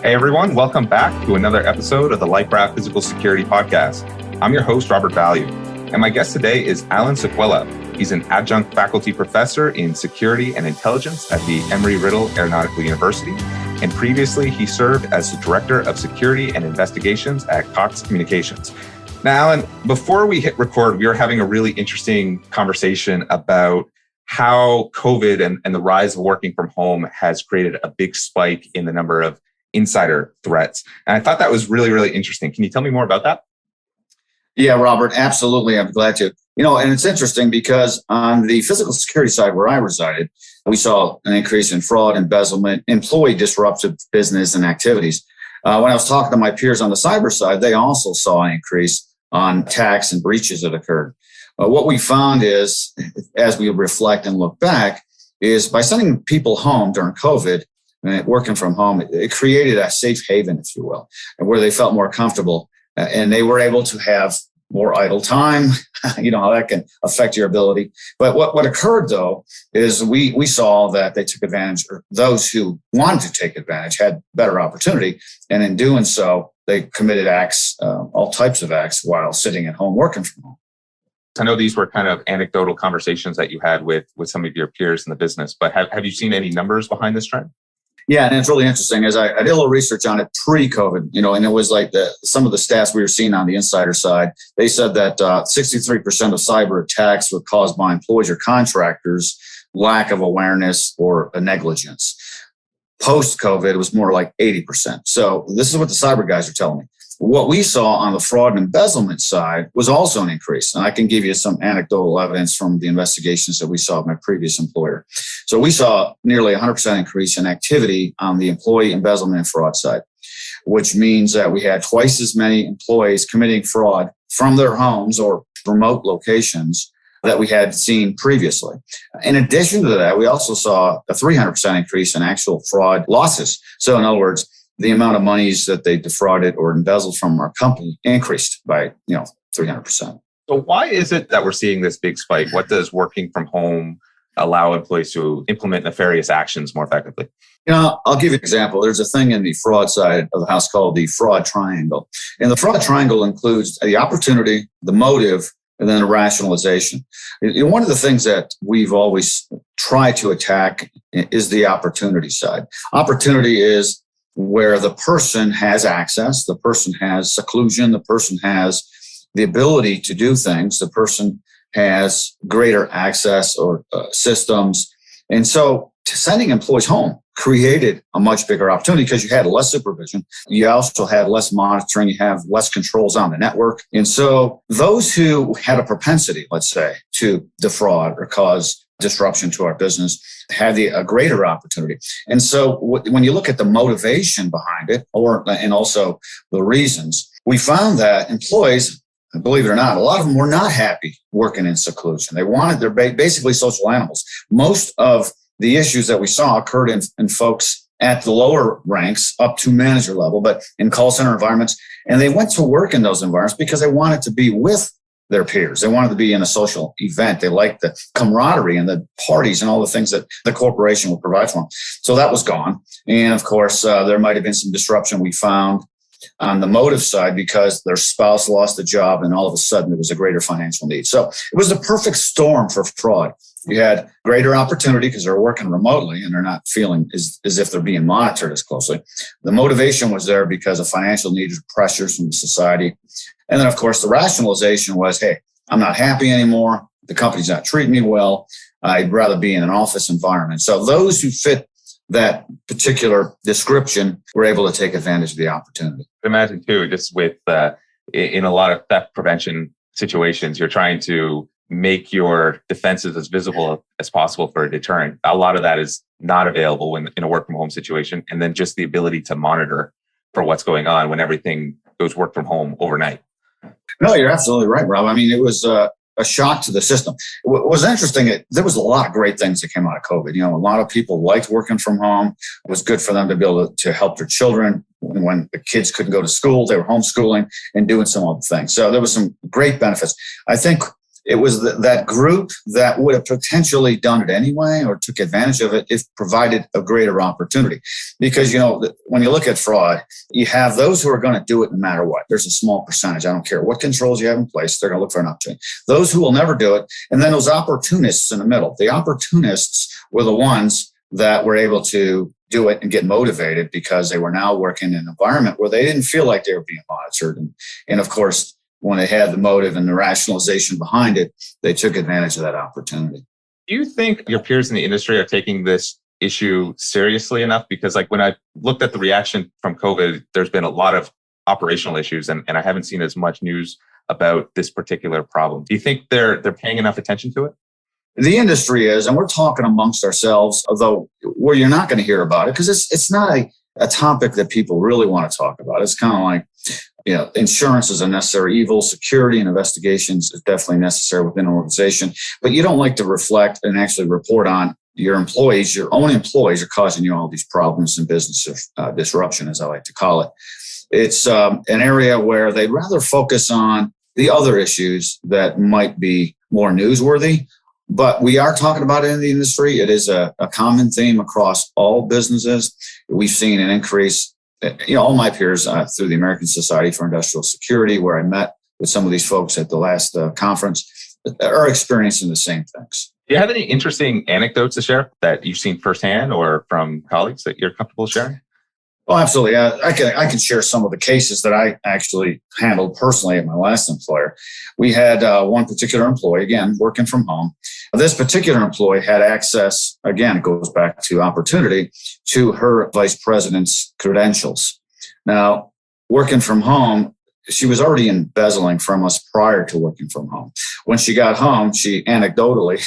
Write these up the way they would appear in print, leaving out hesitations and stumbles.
Hey everyone, welcome back to another episode of the LifeRaft Physical Security Podcast. I'm your host, Robert Value, and my guest today is Alan Saquella. He's an adjunct faculty professor in security and intelligence at the Embry-Riddle Aeronautical University, and previously he served as the Director of Security and Investigations at Cox Communications. Now, Alan, before we hit record, we were having a really interesting conversation about how COVID and the rise of working from home has created a big spike in the number of insider threats. And I thought that was really, really interesting. Can you tell me more about that? Yeah, Robert, absolutely. I'm glad to. And it's interesting because on the physical security side where I resided, we saw an increase in fraud, embezzlement, employee disruptive business and activities. When I was talking to my peers on the cyber side, they also saw an increase on attacks and breaches that occurred. What we found is, as we reflect and look back, is by sending people home during COVID, working from home, it created a safe haven, if you will, where they felt more comfortable and they were able to have more idle time. You know how that can affect your ability. But what occurred, though, is we saw that they took advantage, or those who wanted to take advantage had better opportunity. And in doing so, they committed acts, all types of acts, while sitting at home working from home. I know these were kind of anecdotal conversations that you had with some of your peers in the business, but have you seen any numbers behind this trend? Yeah, and it's really interesting as I did a little research on it pre-COVID, and it was like some of the stats we were seeing on the insider side. They said that 63% of cyber attacks were caused by employees or contractors' lack of awareness or negligence. Post-COVID, it was more like 80%. So this is what the cyber guys are telling me. What we saw on the fraud and embezzlement side was also an increase. And I can give you some anecdotal evidence from the investigations that we saw at my previous employer. So we saw nearly 100% increase in activity on the employee embezzlement and fraud side, which means that we had twice as many employees committing fraud from their homes or remote locations that we had seen previously. In addition to that, we also saw a 300% increase in actual fraud losses. So in other words, the amount of monies that they defrauded or embezzled from our company increased by 300%. So why is it that we're seeing this big spike? What does working from home allow employees to implement nefarious actions more effectively? I'll give you an example. There's a thing in the fraud side of the house called the fraud triangle. And the fraud triangle includes the opportunity, the motive, and then the rationalization. One of the things that we've always tried to attack is the opportunity side. Opportunity is where the person has access, the person has seclusion, the person has the ability to do things, the person has greater access or systems. And so sending employees home created a much bigger opportunity because you had less supervision. You also had less monitoring. You have less controls on the network. And so those who had a propensity, let's say, to defraud or cause disruption to our business had a greater opportunity. And so when you look at the motivation behind it, and also the reasons, we found that employees, believe it or not, a lot of them were not happy working in seclusion. They're basically social animals. Most of the issues that we saw occurred in folks at the lower ranks up to manager level, but in call center environments. And they went to work in those environments because they wanted to be with their peers. They wanted to be in a social event. They liked the camaraderie and the parties and all the things that the corporation would provide for them. So that was gone. And of course, there might have been some disruption we found on the motive side because their spouse lost a job and all of a sudden there was a greater financial need. So it was the perfect storm for fraud. You had greater opportunity because they're working remotely and they're not feeling as if they're being monitored as closely. The motivation was there because of financial needs, pressures from society. And then, of course, the rationalization was, hey, I'm not happy anymore. The company's not treating me well. I'd rather be in an office environment. So those who fit that particular description were able to take advantage of the opportunity. Imagine, too, just with in a lot of theft prevention situations, you're trying to make your defenses as visible as possible for a deterrent. A lot of that is not available in a work from home situation. And then just the ability to monitor for what's going on when everything goes work from home overnight. No, you're absolutely right, Rob. I mean, it was a shock to the system. What was interesting, there was a lot of great things that came out of COVID. A lot of people liked working from home. It was good for them to be able to help their children. When the kids couldn't go to school, they were homeschooling and doing some other things. So there was some great benefits. I think It was that group that would have potentially done it anyway or took advantage of it if provided a greater opportunity. Because, when you look at fraud, you have those who are going to do it no matter what. There's a small percentage. I don't care what controls you have in place. They're going to look for an opportunity. Those who will never do it. And then those opportunists in the middle. The opportunists were the ones that were able to do it and get motivated because they were now working in an environment where they didn't feel like they were being monitored. And of course, when they had the motive and the rationalization behind it, they took advantage of that opportunity. Do you think your peers in the industry are taking this issue seriously enough? Because when I looked at the reaction from COVID, there's been a lot of operational issues and I haven't seen as much news about this particular problem. Do you think they're paying enough attention to it? The industry is, and we're talking amongst ourselves, although where you're not going to hear about it because it's not a topic that people really want to talk about. It's kind of like, insurance is a necessary evil. Security and investigations is definitely necessary within an organization. But you don't like to reflect and actually report on your employees. Your own employees are causing you all these problems and business disruption, as I like to call it. It's an area where they'd rather focus on the other issues that might be more newsworthy. But we are talking about it in the industry. It is a common theme across all businesses. We've seen an increase. All my peers through the American Society for Industrial Security, where I met with some of these folks at the last conference, are experiencing the same things. Do you have any interesting anecdotes to share that you've seen firsthand or from colleagues that you're comfortable sharing? Oh, absolutely. I can share some of the cases that I actually handled personally at my last employer. We had one particular employee, again, working from home. This particular employee had access, again, it goes back to opportunity, to her vice president's credentials. Now, working from home, she was already embezzling from us prior to working from home. When she got home, she anecdotally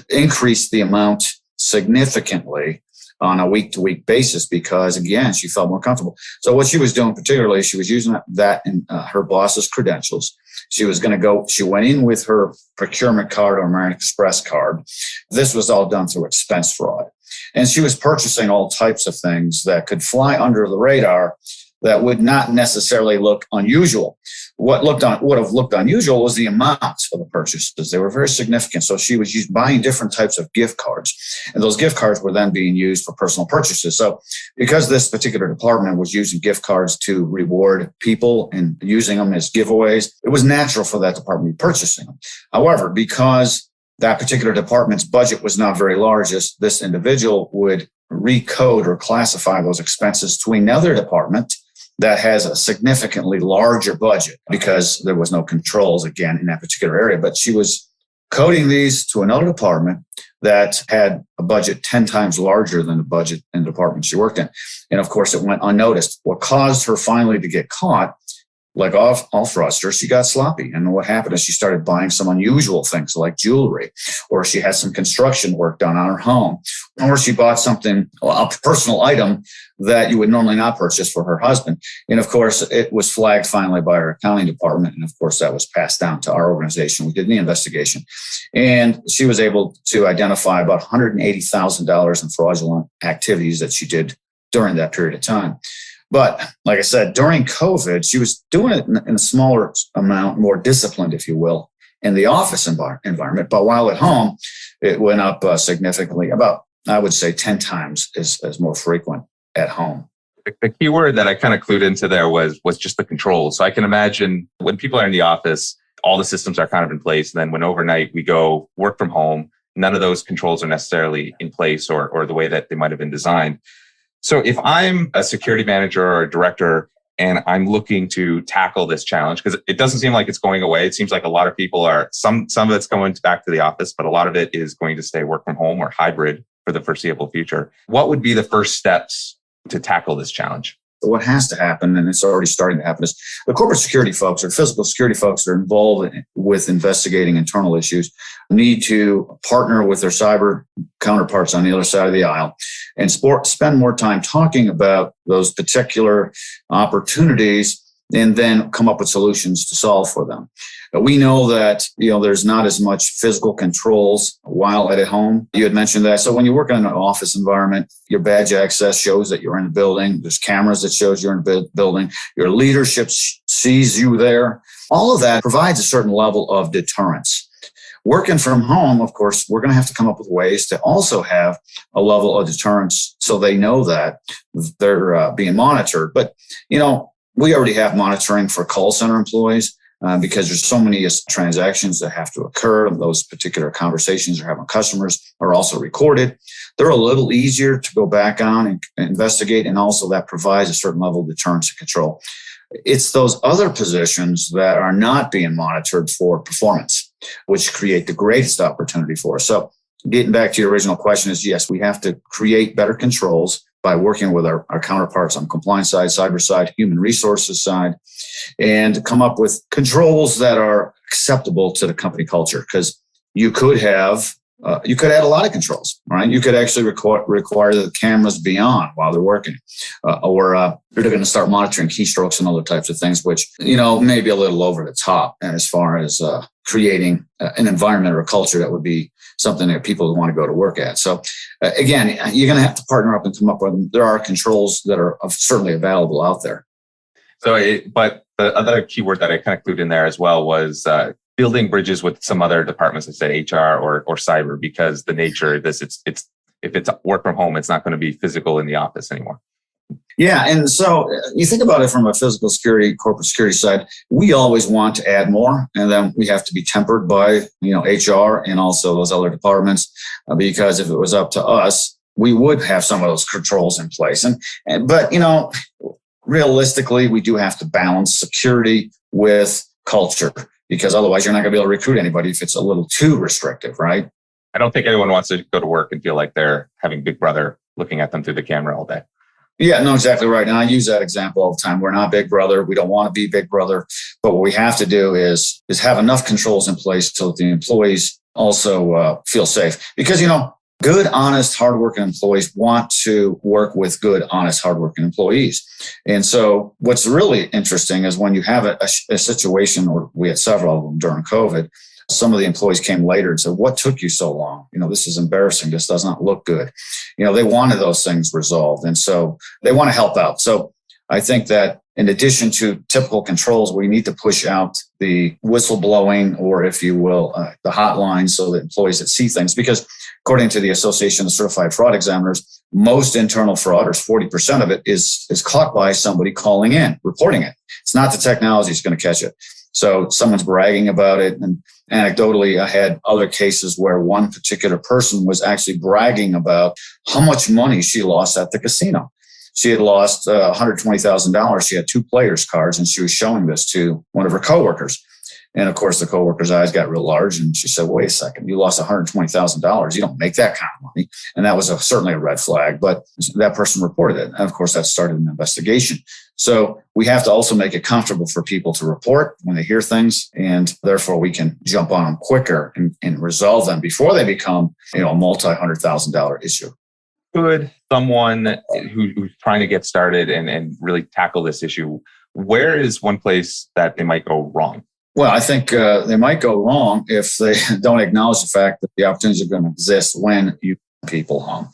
increased the amount significantly on a week-to-week basis because, again, she felt more comfortable. So what she was doing particularly, she was using that in her boss's credentials. She went in with her procurement card or American Express card. This was all done through expense fraud. And she was purchasing all types of things that could fly under the radar that would not necessarily look unusual. What would have looked unusual was the amount of the purchases. They were very significant. So she was buying different types of gift cards. And those gift cards were then being used for personal purchases. So because this particular department was using gift cards to reward people and using them as giveaways, it was natural for that department to be purchasing them. However, because that particular department's budget was not very large, this individual would recode or classify those expenses to another department that has a significantly larger budget because there was no controls, again, in that particular area. But she was coding these to another department that had a budget 10 times larger than the budget in the department she worked in. And of course, it went unnoticed. What caused her finally to get caught, like all fraudsters, she got sloppy. And what happened is she started buying some unusual things like jewelry, or she had some construction work done on her home, or she bought a personal item that you would normally not purchase for her husband. And of course, it was flagged finally by our accounting department. And of course, that was passed down to our organization. We did the investigation. And she was able to identify about $180,000 in fraudulent activities that she did during that period of time. But like I said, during COVID, she was doing it in a smaller amount, more disciplined, if you will, in the office environment. But while at home, it went up significantly, about, I would say, 10 times as more frequent at home. The key word that I kind of clued into there was just the controls. So I can imagine when people are in the office, all the systems are kind of in place. And then when overnight we go work from home, none of those controls are necessarily in place or the way that they might have been designed. So if I'm a security manager or a director and I'm looking to tackle this challenge, because it doesn't seem like it's going away. It seems like a lot of people are, some of it's going back to the office, but a lot of it is going to stay work from home or hybrid for the foreseeable future. What would be the first steps to tackle this challenge? What has to happen, and it's already starting to happen, is the corporate security folks or physical security folks that are involved with investigating internal issues need to partner with their cyber counterparts on the other side of the aisle and spend more time talking about those particular opportunities and then come up with solutions to solve for them. We know that, there's not as much physical controls while at home. You had mentioned that. So when you work in an office environment, your badge access shows that you're in a building. There's cameras that shows you're in a building. Your leadership sees you there. All of that provides a certain level of deterrence. Working from home, of course, we're going to have to come up with ways to also have a level of deterrence so they know that they're being monitored. But, we already have monitoring for call center employees because there's so many transactions that have to occur. And those particular conversations they're having with customers are also recorded. They're a little easier to go back on and investigate. And also that provides a certain level of deterrence and control. It's those other positions that are not being monitored for performance, which create the greatest opportunity for us. So getting back to your original question is, yes, we have to create better controls by working with our counterparts on compliance side, cyber side, human resources side, and come up with controls that are acceptable to the company culture. Because you could add a lot of controls, right? You could actually require the cameras be on while they're working, or they're going to start monitoring keystrokes and other types of things, which, may be a little over the top as far as creating an environment or a culture that would be something that people want to go to work at. So again, you're going to have to partner up and come up with them. There are controls that are certainly available out there. But the other keyword that I kind of clued in there as well was building bridges with some other departments, I said HR or cyber, because the nature of this, it's if it's work from home, it's not going to be physical in the office anymore. Yeah. And so you think about it from a physical security, corporate security side, we always want to add more. And then we have to be tempered by, HR and also those other departments, because if it was up to us, we would have some of those controls in place. But realistically, we do have to balance security with culture, because otherwise you're not going to be able to recruit anybody if it's a little too restrictive, right? I don't think anyone wants to go to work and feel like they're having Big Brother looking at them through the camera all day. Yeah, no, exactly right. And I use that example all the time. We're not Big Brother. We don't want to be Big Brother. But what we have to do is have enough controls in place so that the employees also feel safe. Because, good, honest, hardworking employees want to work with good, honest, hardworking employees. And so what's really interesting is when you have a situation, or we had several of them during COVID, some of the employees came later and said, "What took you so long? This is embarrassing. This does not look good." They wanted those things resolved. And so they want to help out. So I think that in addition to typical controls, we need to push out the whistleblowing, or if you will, the hotline, so that employees that see things, because according to the Association of Certified Fraud Examiners, most internal frauders, 40% of it is caught by somebody calling in, reporting it. It's not the technology that's going to catch it. So someone's bragging about it. And anecdotally, I had other cases where one particular person was actually bragging about how much money she lost at the casino. She had lost $120,000. She had 2 players' cards, and she was showing this to one of her coworkers. And of course, the coworker's eyes got real large, and she said, "Wait a second, you lost $120,000. You don't make that kind of money." And that was certainly a red flag, but that person reported it. And of course, that started an investigation. So we have to also make it comfortable for people to report when they hear things, and therefore we can jump on them quicker and resolve them before they become, a multi-$100,000 issue. Could someone who's trying to get started and really tackle this issue, where is one place that they might go wrong? Well, I think they might go wrong if they don't acknowledge the fact that the opportunities are going to exist when you people home.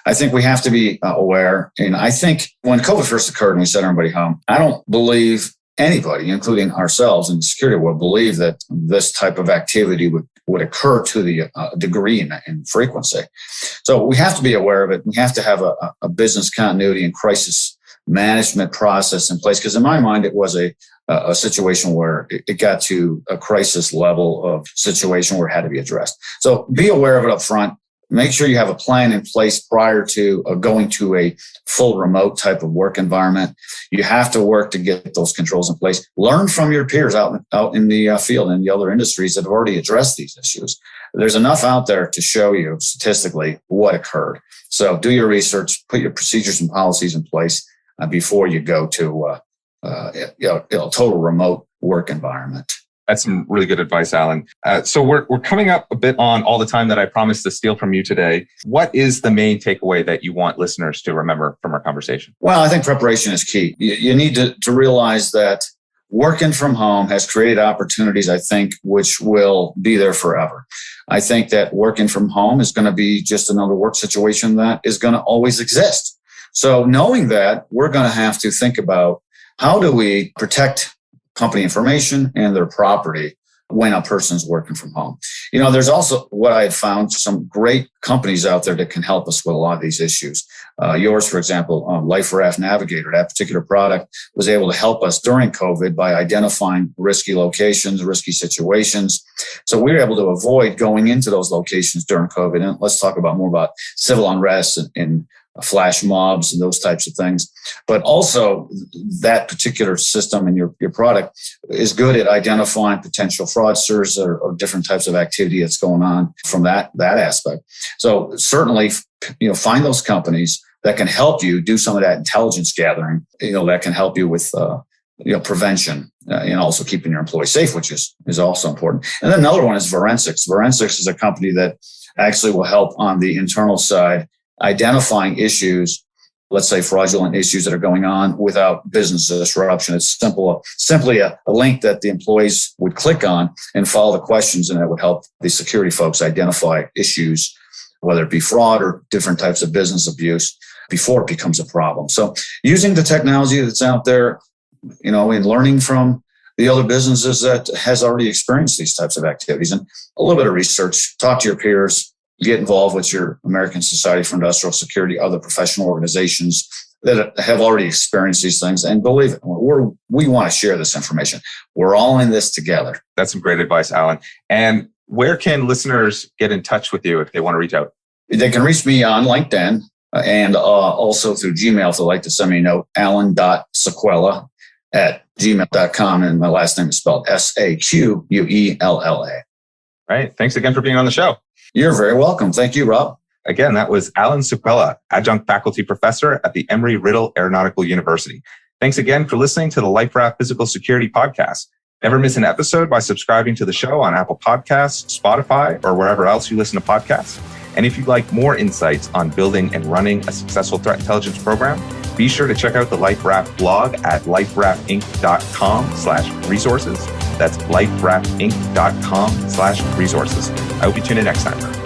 I think we have to be aware. And I think when COVID first occurred and we sent everybody home, I don't believe anybody, including ourselves in the security world, believe that this type of activity would occur to the degree and frequency. So we have to be aware of it. We have to have a business continuity and crisis management process in place, because in my mind, it was a situation where it got to a crisis level of situation where it had to be addressed. So be aware of it up front. Make sure you have a plan in place prior to going to a full remote type of work environment. You have to work to get those controls in place. Learn from your peers out in the field and the other industries that have already addressed these issues. There's enough out there to show you statistically what occurred. So do your research, put your procedures and policies in place before you go to a total remote work environment. That's some really good advice, Alan. So we're coming up a bit on all the time that I promised to steal from you today. What is the main takeaway that you want listeners to remember from our conversation? Well, I think preparation is key. You need to realize that working from home has created opportunities, I think, which will be there forever. I think that working from home is going to be just another work situation that is going to always exist. So knowing that, we're going to have to think about how do we protect company information and their property when a person's working from home. There's also what I had found some great companies out there that can help us with a lot of these issues. Yours, for example, LifeRaft Navigator, that particular product was able to help us during COVID by identifying risky locations, risky situations. So we were able to avoid going into those locations during COVID. And let's talk more about civil unrest and flash mobs and those types of things. But also that particular system in your product is good at identifying potential fraudsters or different types of activity that's going on from that aspect. So certainly, find those companies that can help you do some of that intelligence gathering, that can help you with prevention and also keeping your employees safe, which is also important. And then another one is Forensics. Forensics is a company that actually will help on the internal side, identifying issues, let's say fraudulent issues that are going on without business disruption. It's simply a link that the employees would click on and follow the questions, and it would help the security folks identify issues, whether it be fraud or different types of business abuse, before it becomes a problem. So using the technology that's out there, and learning from the other businesses that has already experienced these types of activities, and a little bit of research, talk to your peers, get involved with your American Society for Industrial Security, other professional organizations that have already experienced these things. And believe it, we want to share this information. We're all in this together. That's some great advice, Alan. And where can listeners get in touch with you if they want to reach out? They can reach me on LinkedIn and also through Gmail if they'd like to send me a note, alan.saquella@gmail.com. And my last name is spelled Saquella. Right. Thanks again for being on the show. You're very welcome. Thank you, Rob. Again, that was Alan Saquella, adjunct faculty professor at the Embry-Riddle Aeronautical University. Thanks again for listening to the LifeRaft Physical Security Podcast. Never miss an episode by subscribing to the show on Apple Podcasts, Spotify, or wherever else you listen to podcasts. And if you'd like more insights on building and running a successful threat intelligence program, be sure to check out the LifeRaft blog at liferaftinc.com/resources. That's liferaftinc.com/resources. I hope you tune in next time.